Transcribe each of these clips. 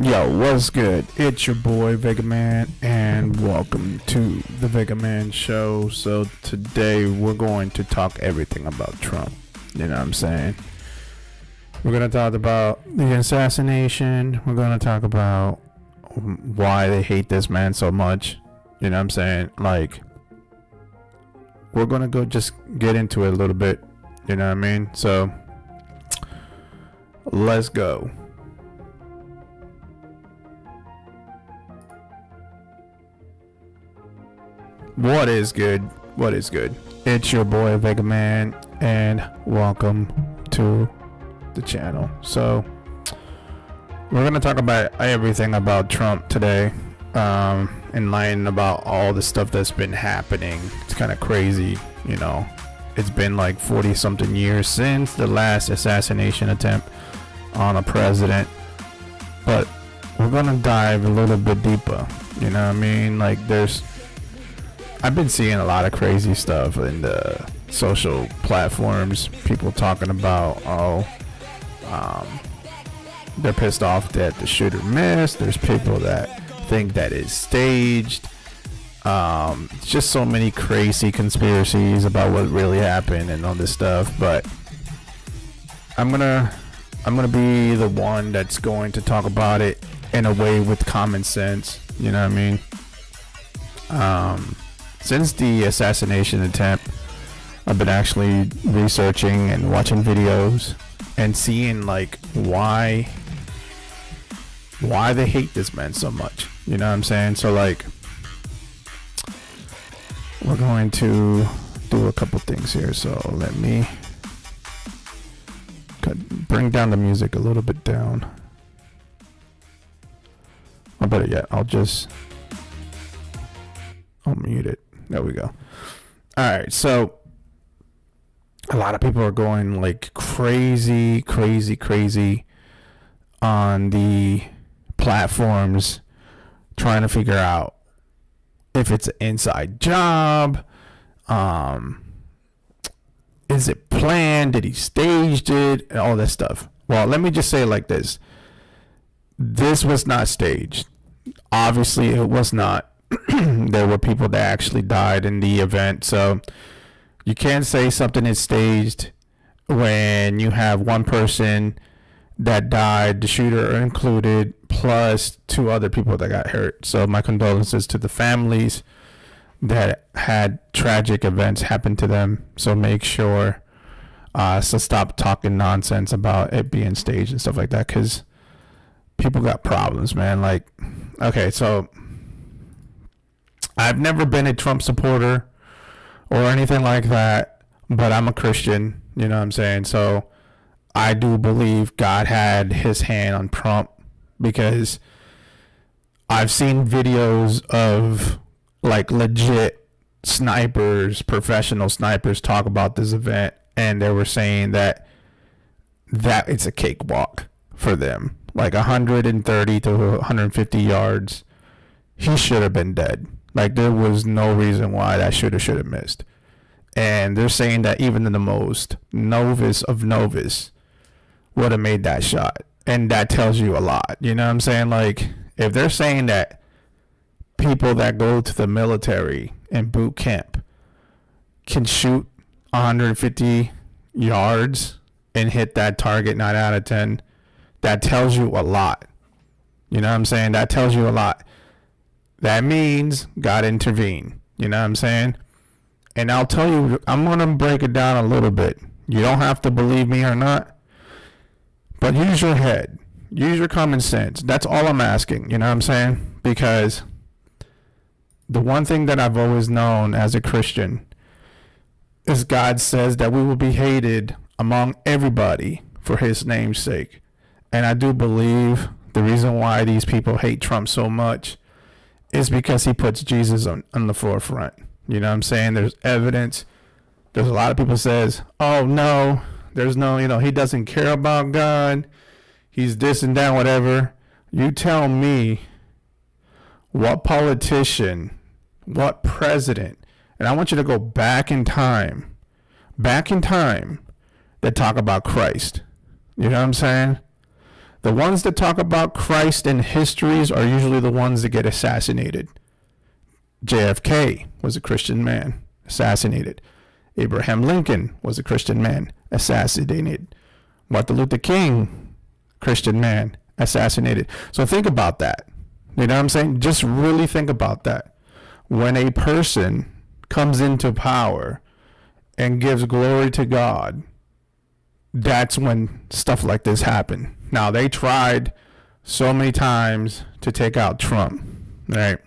Yo, what's good? It's your boy Vegaman, and welcome to the Vegaman Show. So today we're going to talk everything about Trump. You know what I'm saying? We're going to talk about the assassination. We're going to talk about why they hate this man so much. You know what I'm saying? Like, we're going to go just get into it a little bit. You know what I mean? So let's go. What is good? What is good? It's your boy Vegaman, and welcome to the channel. So we're gonna talk about everything about Trump today, enlighten about all the stuff that's been happening. It's kind of crazy, you know. It's been like 40 something years since the last assassination attempt on a president, but we're gonna dive a little bit deeper. You know what I mean? Like, I've been seeing a lot of crazy stuff in the social platforms. People talking about, they're pissed off that the shooter missed. There's people that think that it's staged. It's just so many crazy conspiracies about what really happened and all this stuff. But I'm gonna be the one that's going to talk about it in a way with common sense. You know what I mean? Since the assassination attempt, I've been actually researching and watching videos and seeing like why they hate this man so much. You know what I'm saying? So like, we're going to do a couple things here. So let me bring down the music a little bit down. Or better yet, I'll mute it. There we go. Alright, so a lot of people are going like crazy on the platforms trying to figure out if it's an inside job. Is it planned? Did he staged it? And all that stuff. Well, let me just say it like this. This was not staged. Obviously, it was not. There were people that actually died in the event, so you can't say something is staged when you have one person that died, the shooter included, plus two other people that got hurt. So my condolences to the families that had tragic events happen to them. So make sure so stop talking nonsense about it being staged and stuff like that, because people got problems, man. Like, okay, so I've never been a Trump supporter or anything like that, but I'm a Christian, you know what I'm saying? So I do believe God had his hand on Trump, because I've seen videos of like legit snipers, professional snipers talk about this event, and they were saying that it's a cakewalk for them. Like 130 to 150 yards, he should have been dead. Like, there was no reason why that should have missed. And they're saying that even the most novice of novice would have made that shot. And that tells you a lot. You know what I'm saying? Like, if they're saying that people that go to the military and boot camp can shoot 150 yards and hit that target 9 out of 10, that tells you a lot. You know what I'm saying? That tells you a lot. That means God intervened. You know what I'm saying? And I'll tell you, I'm going to break it down a little bit. You don't have to believe me or not, but use your head. Use your common sense. That's all I'm asking. You know what I'm saying? Because the one thing that I've always known as a Christian is God says that we will be hated among everybody for his name's sake. And I do believe the reason why these people hate Trump so much is because he puts Jesus on the forefront. You know what I'm saying? There's evidence. There's a lot of people says, oh no, there's no, he doesn't care about God. He's this and that, whatever. You tell me what politician, what president, and I want you to go back in time, that talk about Christ. You know what I'm saying? The ones that talk about Christ in histories are usually the ones that get assassinated. JFK was a Christian man, assassinated. Abraham Lincoln was a Christian man, assassinated. Martin Luther King, Christian man, assassinated. So think about that. You know what I'm saying? Just really think about that. When a person comes into power and gives glory to God, that's when stuff like this happen. Now, they tried so many times to take out Trump, right?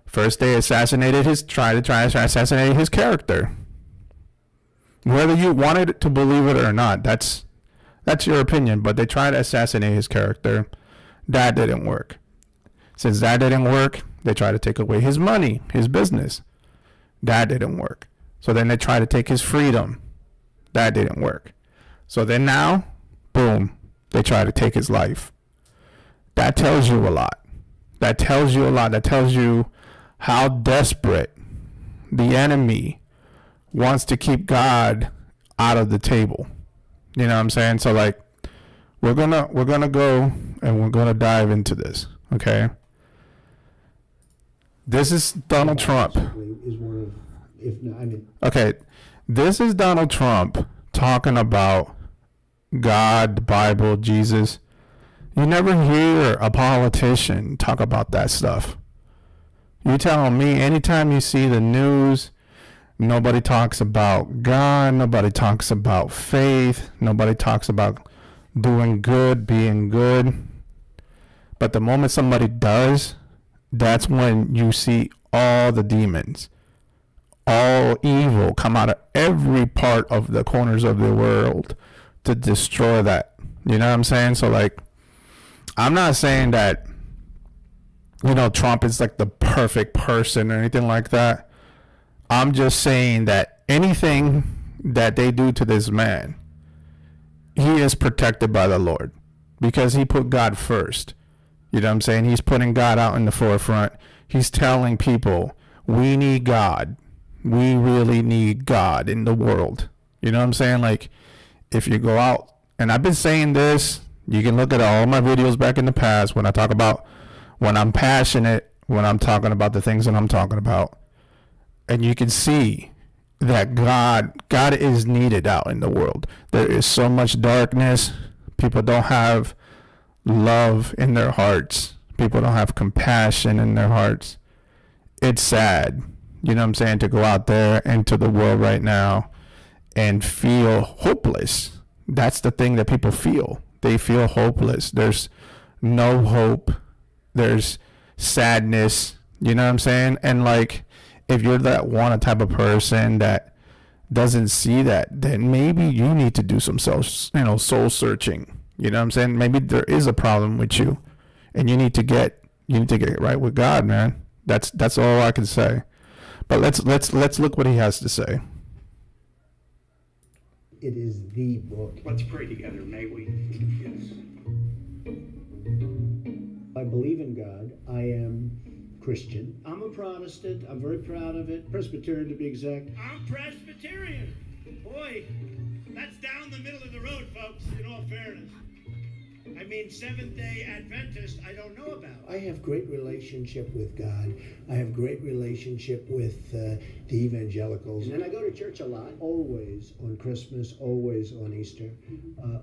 First, they assassinated try to assassinate his character. Whether you wanted to believe it or not, that's your opinion, but they tried to assassinate his character. That didn't work. Since that didn't work, they tried to take away his money, his business. That didn't work. So then they tried to take his freedom. That didn't work. So then now, boom, they try to take his life. That tells you a lot. That tells you a lot. That tells you how desperate the enemy wants to keep God out of the table. You know what I'm saying? So like, we're gonna go and we're gonna dive into this. Okay. This is Donald Trump. Is one of, if not, I mean. Okay, this is Donald Trump talking about God, the Bible, Jesus. You never hear a politician talk about that stuff. You telling me anytime you see the news, nobody talks about God, nobody talks about faith, nobody talks about doing good, being good. But the moment somebody does, that's when you see all the demons, all evil come out of every part of the corners of the world to destroy that. You know what I'm saying? So like, I'm not saying that, you know, Trump is like the perfect person or anything like that. I'm just saying that anything that they do to this man, he is protected by the Lord because he put God first. You know what I'm saying? He's putting God out in the forefront. He's telling people, we need God. We really need God in the world. You know what I'm saying? Like, if you go out, and I've been saying this, you can look at all my videos back in the past when I talk about, when I'm passionate, when I'm talking about the things that I'm talking about. And you can see that God is needed out in the world. There is so much darkness. People don't have love in their hearts. People don't have compassion in their hearts. It's sad, you know what I'm saying, to go out there into the world right now and feel hopeless. That's the thing that people feel. They feel hopeless. There's no hope. There's sadness, you know what I'm saying? And like, if you're that one type of person that doesn't see that, then maybe you need to do some soul searching. You know what I'm saying? Maybe there is a problem with you, and you need to get right with God, man. That's all I can say. But let's look what he has to say. It is the book. Let's pray together, may we? Yes. I believe in God. I am Christian. I'm a Protestant. I'm very proud of it. Presbyterian, to be exact. I'm Presbyterian. Boy, that's down the middle of the road, folks, in all fairness. I mean, Seventh-day Adventist, I don't know about. I have great relationship with God. I have great relationship with the evangelicals. And I go to church a lot, always on Christmas, always on Easter,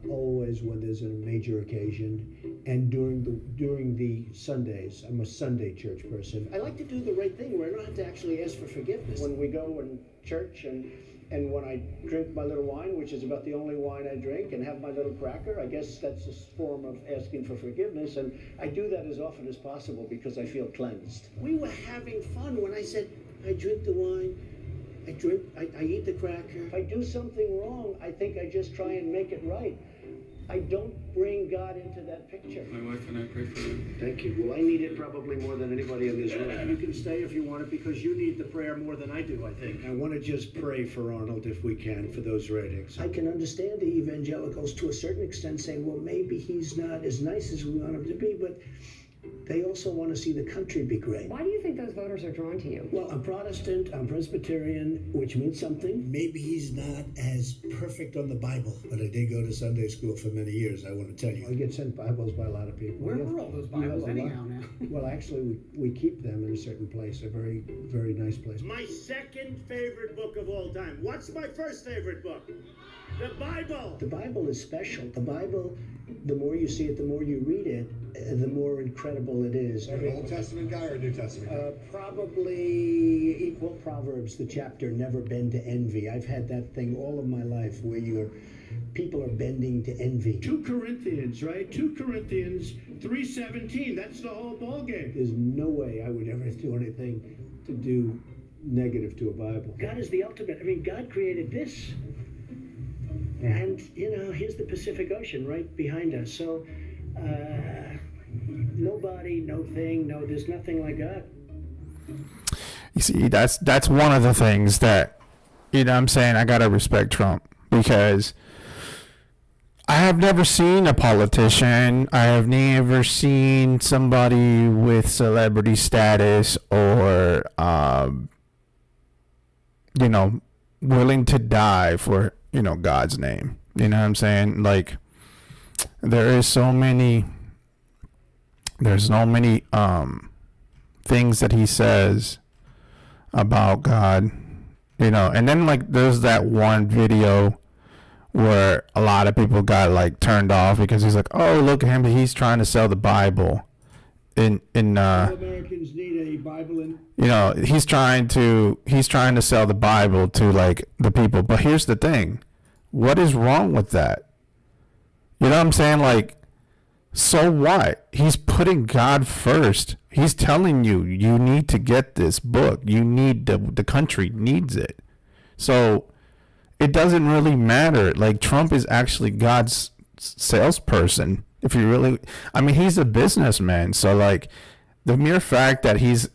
always when there's a major occasion, and during the Sundays. I'm a Sunday church person. I like to do the right thing where I don't have to actually ask for forgiveness. When we go in church and when I drink my little wine, which is about the only wine I drink, and have my little cracker, I guess that's a form of asking for forgiveness, and I do that as often as possible because I feel cleansed. We were having fun when I said, I drink the wine, I eat the cracker. If I do something wrong, I think I just try and make it right. I don't bring God into that picture. My wife and I pray for you. Thank you. Well, I need it probably more than anybody in this room. You can stay if you want it because you need the prayer more than I do, I think. I want to just pray for Arnold if we can, for those ratings. I can understand the evangelicals to a certain extent saying, well, maybe he's not as nice as we want him to be, but They also want to see the country be great. Why do you think those voters are drawn to you? Well, I'm Protestant, I'm Presbyterian, which means something. Maybe he's not as perfect on the Bible, but I did go to Sunday school for many years, I want to tell you. I get sent Bibles by a lot of people. Where were all those Bibles anyhow now? Well, actually, we keep them in a certain place, a very, very nice place. My second favorite book of all time. What's my first favorite book? The Bible. The Bible is special. The Bible, the more you see it, the more you read it, the more incredible it is. An Old Testament guy or New Testament guy? Probably equal Proverbs, the chapter "Never Bend to Envy." I've had that thing all of my life where people are bending to envy. 2 Corinthians, right? 2 Corinthians 3:17. That's the whole ballgame. There's no way I would ever do anything to do negative to a Bible. God is the ultimate. I mean, God created this. And, here's the Pacific Ocean right behind us. So, nobody, no thing, there's nothing like God. You see, that's one of the things that, I'm saying I gotta respect Trump, because I have never seen a politician, I have never seen somebody with celebrity status or, willing to die for, God's name. You know what I'm saying? Like, there's so many things that he says about God, and then like there's that one video where a lot of people got like turned off because he's like, oh, look at him, he's trying to sell the Bible in Americans need a Bible in. He's trying to sell the Bible to like the people. But here's the thing, what is wrong with that? You know what I'm saying? Like, so what? He's putting God first. He's telling you need to get this book. You need the country needs it. So it doesn't really matter. Like, Trump is actually God's salesperson. If you really, he's a businessman. So like, the mere fact that he's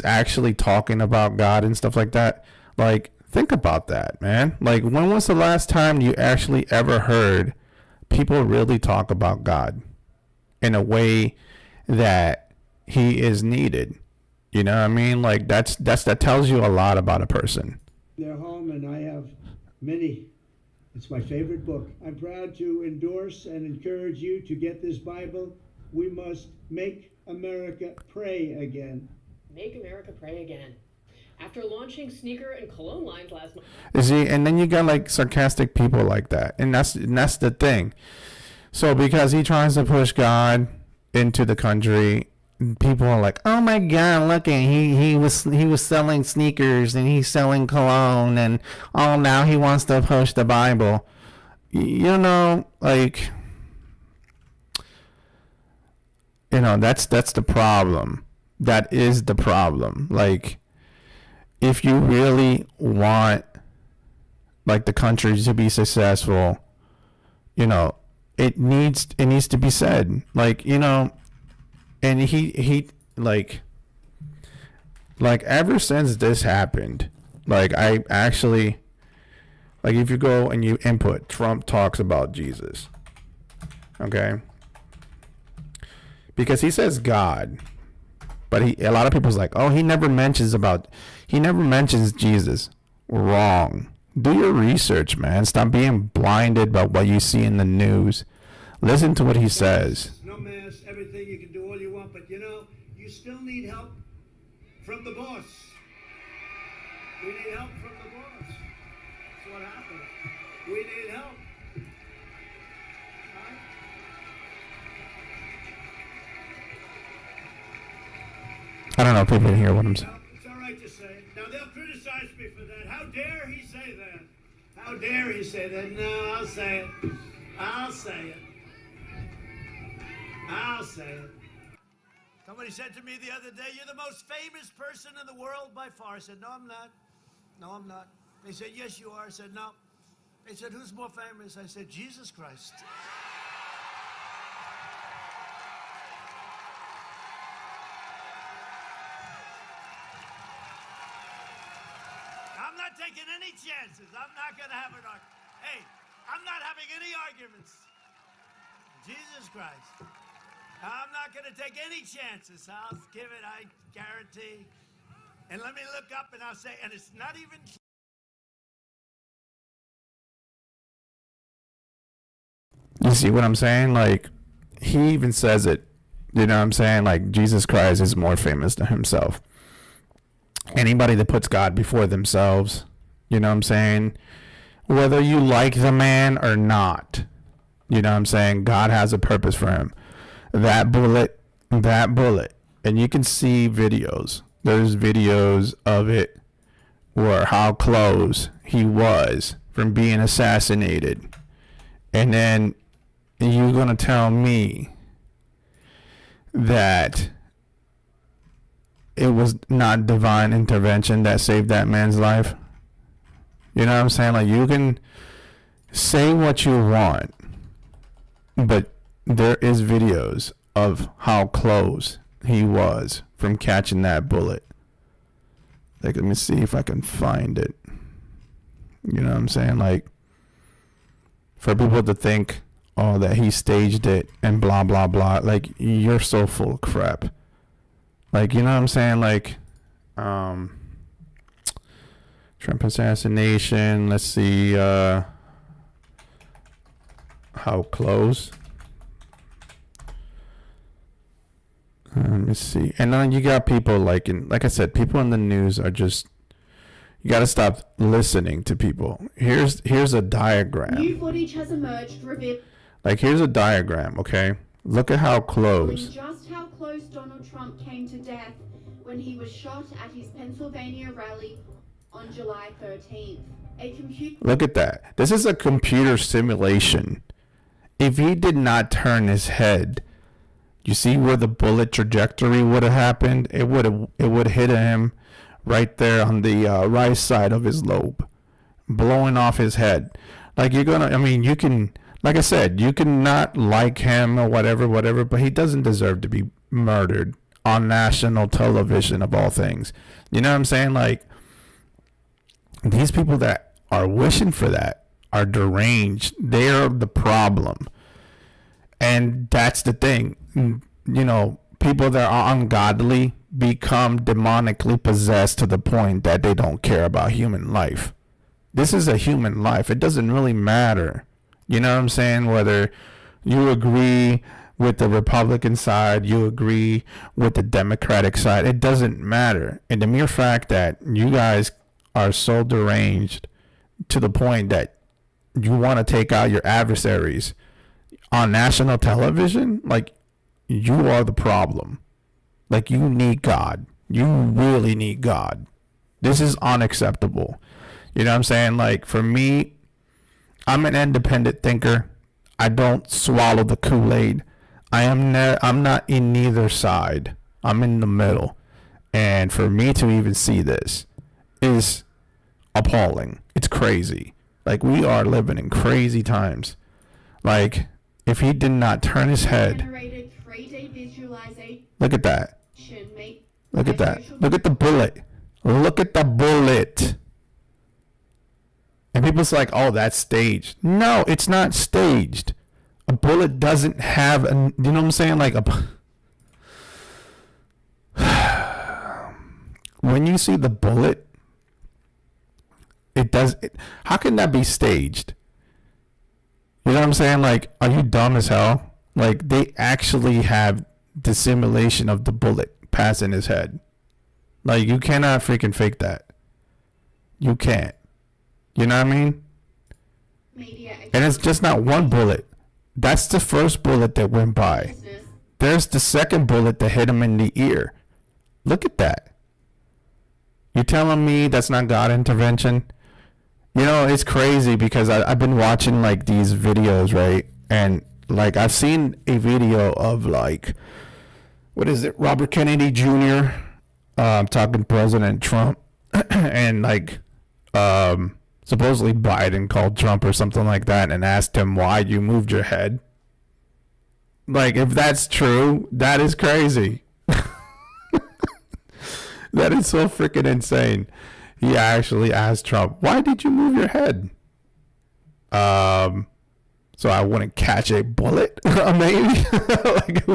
actually talking about God and stuff like that, like, think about that, man. Like, when was the last time you actually ever heard people really talk about God in a way that he is needed? You know what I mean? Like, that tells you a lot about a person. Their home, and I have many. It's my favorite book. I'm proud to endorse and encourage you to get this Bible. We must make America pray again. Make America pray again. After launching sneaker and cologne lines last month. You see, and then you got like sarcastic people like that, and that's the thing. So because he tries to push God into the country, people are like, oh my God, look at he was selling sneakers and he's selling cologne, and now he wants to push the Bible. Like, that's the problem. That is the problem. Like, if you really want like the country to be successful, it needs to be said. Like, and he like ever since this happened, like, I actually, like, if you go and you input Trump talks about Jesus, okay, because he says God, but a lot of people's like, oh, he never mentions Jesus. Wrong. Do your research, man. Stop being blinded by what you see in the news. Listen to what he says. No mass, everything, you can do all you want, but you still need help from the boss. We need help from the boss. That's what happened. We need help. I don't know if people can hear what I'm saying. It's all right to say it. Now, they'll criticize me for that. How dare he say that? How dare he say that? No, I'll say it. I'll say it. I'll say it. Somebody said to me the other day, you're the most famous person in the world by far. I said, no, I'm not. No, I'm not. They said, yes, you are. I said, no. They said, who's more famous? I said, Jesus Christ. I'm not taking any chances. I'm not going to have an argument. Hey, I'm not having any arguments. Jesus Christ. I'm not going to take any chances. I'll give it, I guarantee. And let me look up and I'll say, and it's not even... You see what I'm saying? Like, he even says it. You know what I'm saying? Like, Jesus Christ is more famous than himself. Anybody that puts God before themselves, you know what I'm saying? Whether you like the man or not, you know what I'm saying? God has a purpose for him. That bullet, and you can see videos. There's videos of it where how close he was from being assassinated. And then you're going to tell me that it was not divine intervention that saved that man's life? You know what I'm saying? Like, you can say what you want, but there is videos of how close he was from catching that bullet. Like, let me see if I can find it. You know what I'm saying? Like, for people to think, oh, that he staged it and blah, blah, blah. Like, you're so full of crap. Like, you know what I'm saying? Like, Trump assassination. Let's see, how close. Let me see. And then you got people like I said, people in the news are just, you got to stop listening to people. Here's a diagram. New footage has emerged revealing Like, here's a diagram, okay? Look at how close. just how close Donald Trump came to death when he was shot at his Pennsylvania rally on July 13th. A computer Look at that. This is a computer simulation. If he did not turn his head, you see where the bullet trajectory would have happened? It would hit him right there on the right side of his lobe, blowing off his head. Like, you're gonna, I mean, you can, like I said, you can not like him or whatever, but he doesn't deserve to be murdered on national television of all things. You know what I'm saying? Like, these people that are wishing for that are deranged. They're the problem. And that's the thing. You know, people that are ungodly become demonically possessed to the point that they don't care about human life. This is a human life. It doesn't really matter. You know what I'm saying? Whether you agree with the Republican side, you agree with the Democratic side, it doesn't matter. And the mere fact that you guys are so deranged to the point that you want to take out your adversaries on national television, like, you are the problem. Like, you need God. You really need God. This is unacceptable. You know what I'm saying? Like, for me, I'm an independent thinker. I don't swallow the Kool-Aid. I'm not in neither side. I'm in the middle. And for me to even see this is appalling. It's crazy. Like, we are living in crazy times. Like, if he did not turn his head, generated 3D visualization look at that. made Look at by that. social Look at the bullet. Look at the bullet. And people's like, oh, that's staged. No, it's not staged. A bullet doesn't have, you know what I'm saying? Like, when you see the bullet, how can that be staged? You know what I'm saying? Like, are you dumb as hell? Like, they actually have the simulation of the bullet passing his head. Like, you cannot freaking fake that. You can't. You know what I mean? media And it's just not one bullet. That's the first bullet that went by. business. There's the second bullet that hit him in the ear. Look at that. You're telling me that's not God intervention? You know, it's crazy because I've been watching, like, these videos, right? And, like, I've seen a video of, like, what is it, Robert Kennedy Jr. Talking to President Trump. And, like, supposedly Biden called Trump or something like that and asked him why you moved your head. Like, if that's true, that is crazy. That is so freaking insane. He actually asked Trump, why did you move your head? so I wouldn't catch a bullet? Maybe. Like,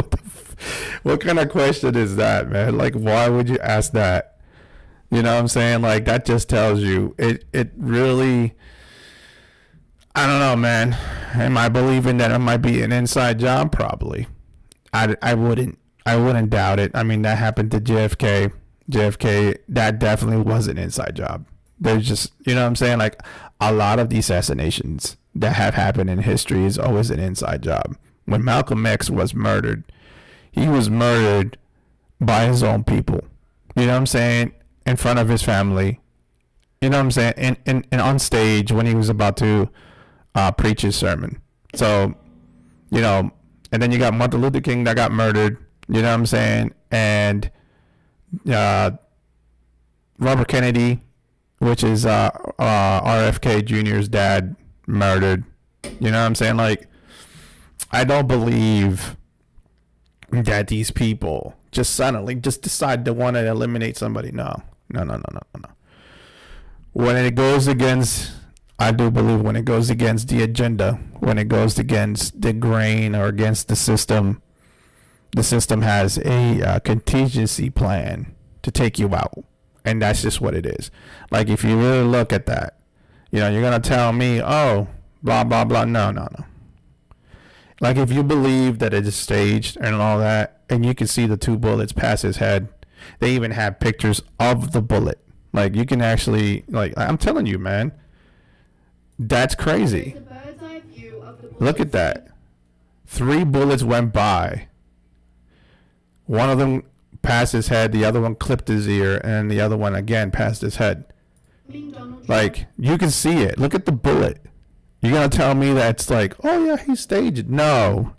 what kind of question is that, man? Like, why would you ask that? You know what I'm saying? Like, that just tells you it really, I don't know, man. Am I believing that it might be an inside job? Probably. I wouldn't doubt it. I mean, that happened to JFK. JFK, that definitely was an inside job. There's just, you know what I'm saying? Like, a lot of the assassinations that have happened in history is always an inside job. When Malcolm X was murdered, he was murdered by his own people. You know what I'm saying? In front of his family. You know what I'm saying? And on stage when he was about to preach his sermon. So, you know, and then you got Martin Luther King that got murdered. You know what I'm saying? And Robert Kennedy, which is RFK Jr.'s dad, murdered. You know what I'm saying? Like, I don't believe that these people just suddenly just decide to want to eliminate somebody. No. When it goes against, I do believe when it goes against the agenda, when it goes against the grain or against the system has a contingency plan to take you out. And that's just what it is. Like, if you really look at that, you know, you're going to tell me, oh, blah, blah, blah. No. Like, if you believe that it is staged and all that, and you can see the 2 bullets pass his head, they even have pictures of the bullet. Like, you can actually, like, I'm telling you, man, that's crazy. Look at that. 3 bullets went by. One of them passed his head, the other one clipped his ear, and the other one again passed his head. Like, you can see it. Look at the bullet. You're gonna tell me that's like, oh yeah, he staged it. No.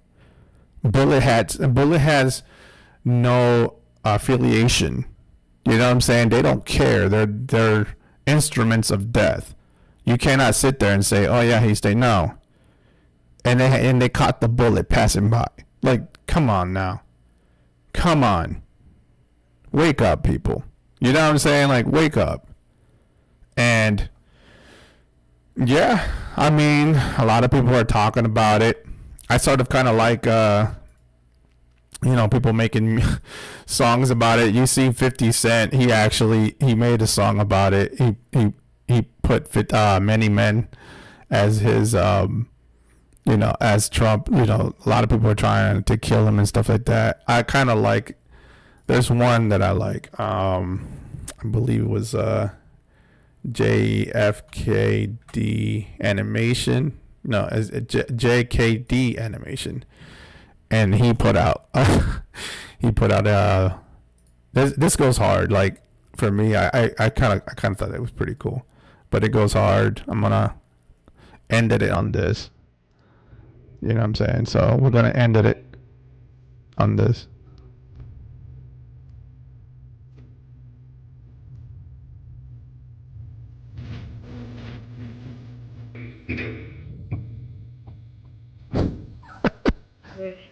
Bullet has no affiliation. You know what I'm saying? They don't care. They're instruments of death. You cannot sit there and say, oh yeah, he staged. No. And they caught the bullet passing by. Like, come on now. Come on. Wake up, people. You know what I'm saying? Like, wake up. And yeah, I mean, a lot of people are talking about it. I sort of kind of like, you know, people making songs about it. You see 50 Cent, he made a song about it. He put Many Men as his, you know, as Trump. You know, a lot of people are trying to kill him and stuff like that. I kind of like, there's one that I like. I believe it was JFKD animation. No, as JKD animation. And he put out this goes hard. Like, for me, I kind of thought it was pretty cool, but it goes hard. I'm gonna end it on this. You know what I'm saying? So we're gonna end it on this.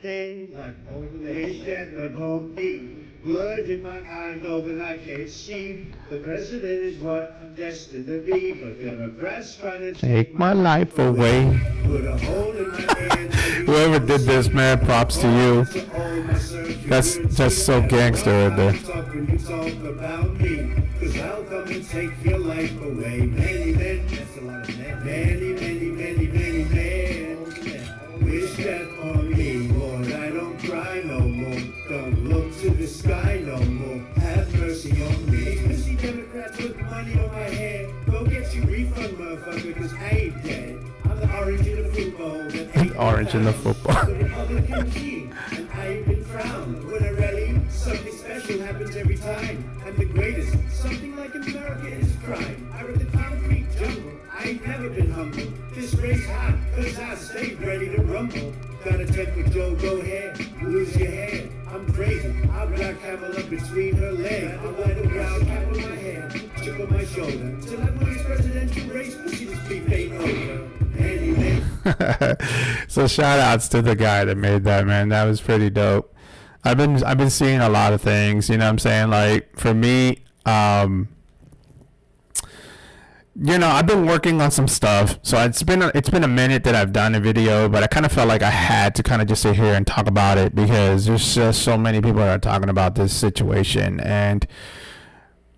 Like over the haystack at home deep. Blood in my eye, no, but I can't see. The president is what I'm destined to be, but Democrats trying to Take my life away. Put a hole in my hand. Whoever did this, man, props to you. That's just so gangster right there. When you talk about me, 'cause I'll come and take your life away. Many men, that's a lot of men. Many men. Wish death on me, Lord. I don't cry no more. Don't look to the sky no more. Have mercy on me. These pussy Democrats with money on my head. Go get your refund, motherfucker, 'cause I ain't dead. I'm the orange in the football. Orange in the football. The Republican king, and I ain't been crowned. When I rally, something special happens every time. I'm the greatest. Something like America is crime. I read the concrete jungle. I ain't never been humble. This race hot, 'cause I stay ready to rumble. Got a temper, Joe, go ahead, lose your head. I'm crazy, I've got camel up between her legs. I let a brown cap on my head, chip on my shoulder. Till I win this presidential race, pussy this beef ain't over. Anyway. So shout outs to the guy that made that, man. That was pretty dope. I've been seeing a lot of things, you know what I'm saying? Like, for me, I've been working on some stuff, so it's been a minute that I've done a video, but I kind of felt like I had to kind of just sit here and talk about it because there's just so many people that are talking about this situation, and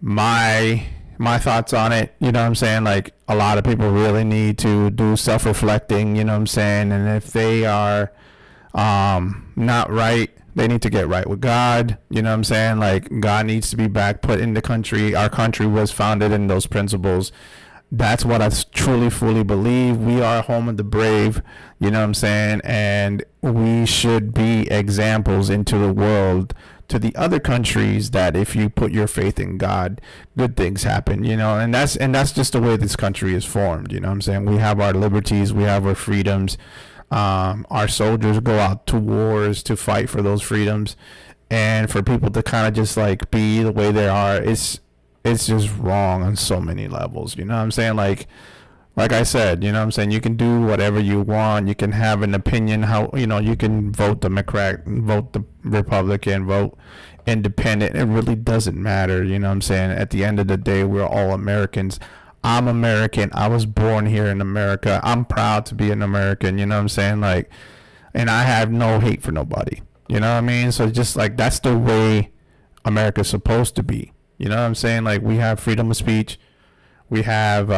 my thoughts on it, you know what I'm saying? Like, a lot of people really need to do self-reflecting, you know what I'm saying? And if they are not right, they need to get right with God, you know what I'm saying? Like, God needs to be back put in the country. Our country was founded in those principles. That's what I truly, fully believe. We are home of the brave, you know what I'm saying? And we should be examples into the world, to the other countries, that if you put your faith in God, good things happen, you know? And that's just the way this country is formed, you know what I'm saying? We have our liberties, we have our freedoms. Our soldiers go out to wars to fight for those freedoms, and for people to kind of just like be the way they are, it's just wrong on so many levels, you know what I'm saying? Like I said, you know what I'm saying, you can do whatever you want, you can have an opinion, how, you know, you can vote Democrat, vote the Republican, vote independent, it really doesn't matter, you know what I'm saying? At the end of the day, we're all Americans. I'm American. I was born here in America. I'm proud to be an American, you know what I'm saying? Like, and I have no hate for nobody, you know what I mean? So just like, that's the way America's supposed to be, you know what I'm saying? Like, we have freedom of speech, we have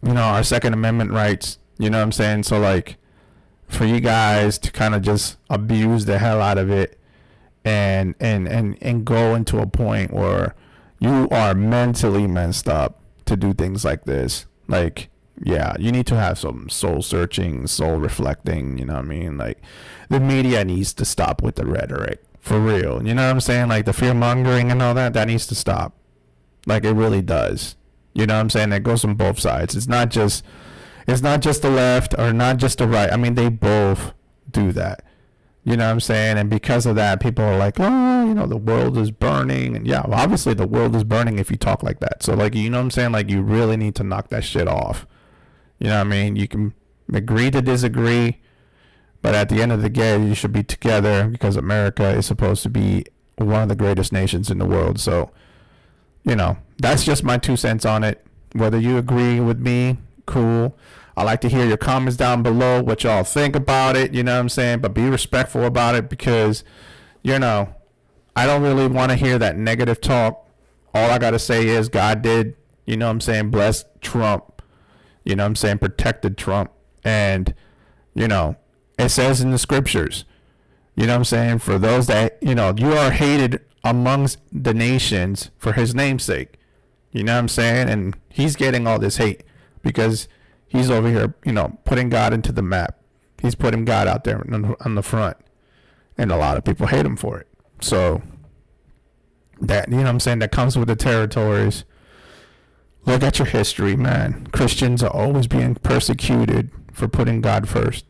you know, our Second Amendment rights, you know what I'm saying? So like, for you guys to kind of just abuse the hell out of it and go into a point where you are mentally messed up to do things like this, like, yeah, you need to have some soul searching, soul reflecting, you know what I mean? Like, the media needs to stop with the rhetoric, for real, you know what I'm saying? Like, the fear mongering and all that needs to stop. Like, it really does. You know what I'm saying? It goes on both sides. It's not just the left or not just the right. I mean, they both do that. You know what I'm saying? And because of that, people are like, oh, you know, the world is burning. And yeah, well, obviously the world is burning if you talk like that. So like, you know what I'm saying? Like, you really need to knock that shit off. You know what I mean? You can agree to disagree, but at the end of the day, you should be together because America is supposed to be one of the greatest nations in the world. So, you know, that's just my 2 cents on it. Whether you agree with me, cool. I like to hear your comments down below, what y'all think about it, you know what I'm saying? But be respectful about it because, you know, I don't really want to hear that negative talk. All I got to say is God did, you know what I'm saying, bless Trump, you know what I'm saying, protected Trump. And, you know, it says in the scriptures, you know what I'm saying, for those that, you know, you are hated amongst the nations for his name's sake. You know what I'm saying? And he's getting all this hate because he's over here, you know, putting God into the map. He's putting God out there on the front. And a lot of people hate him for it. So that, you know what I'm saying, that comes with the territories. Look at your history, man. Christians are always being persecuted for putting God first.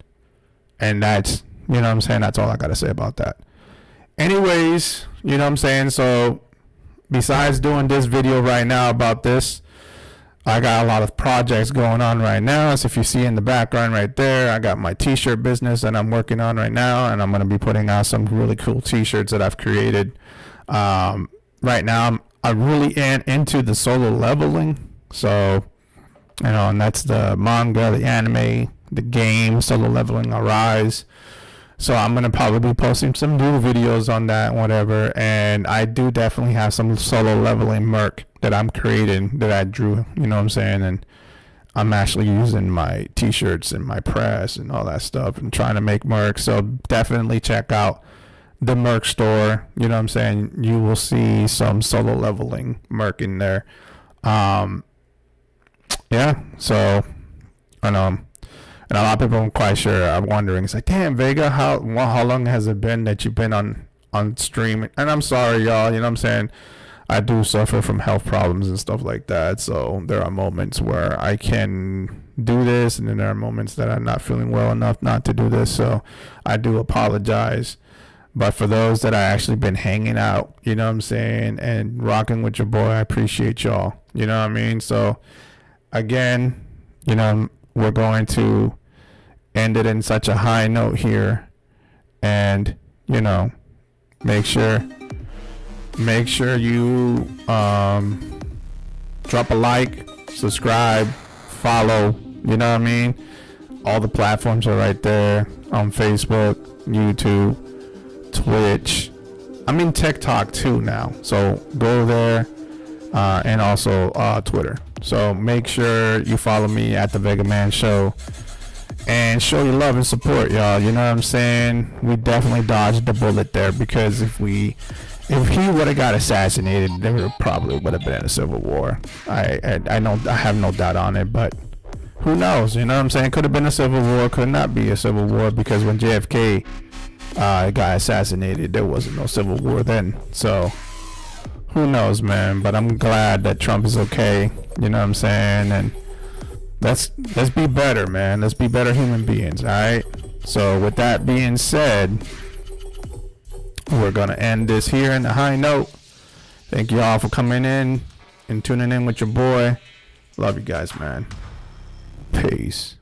And that's, you know what I'm saying, that's all I got to say about that. Anyways, you know what I'm saying, so besides doing this video right now about this, I got a lot of projects going on right now. So if you see in the background right there, I got my t-shirt business that I'm working on right now, and I'm going to be putting out some really cool t-shirts that I've created. Right now, I'm really into the solo leveling. So, you know, and that's the manga, the anime, the game, Solo Leveling Arise. So I'm going to probably be posting some new videos on that, whatever. And I do definitely have some solo leveling merch that I'm creating that I drew, you know what I'm saying? And I'm actually using my t-shirts and my press and all that stuff and trying to make merch. So definitely check out the merch store. You know what I'm saying? You will see some solo leveling merch in there. Yeah, so, and a lot of people are quite sure are wondering, it's like, damn, Vega, how long has it been that you've been on stream? And I'm sorry, y'all, you know what I'm saying? I do suffer from health problems and stuff like that. So there are moments where I can do this, and then there are moments that I'm not feeling well enough not to do this. So I do apologize. But for those that I actually been hanging out, you know what I'm saying, and rocking with your boy, I appreciate y'all. You know what I mean? So again, you know, we're going to end it in such a high note here, and you know, make sure you drop a like, subscribe, follow. You know what I mean? All the platforms are right there on Facebook, YouTube, Twitch. I'm in TikTok too now, so go there, and also Twitter. So make sure you follow me at the VegamanShow and show your love and support, y'all. You know what I'm saying? We definitely dodged the bullet there, because if he would have got assassinated, there probably would have been a civil war. I know, I have no doubt on it, but who knows? You know what I'm saying? Could have been a civil war, could not be a civil war, because when JFK got assassinated, there wasn't no civil war then. So who knows, man? But I'm glad that Trump is okay. You know what I'm saying? And let's be better, man. Let's be better human beings. All right. So with that being said, we're gonna end this here in a high note. Thank you all for coming in and tuning in with your boy. Love you guys, man. Peace.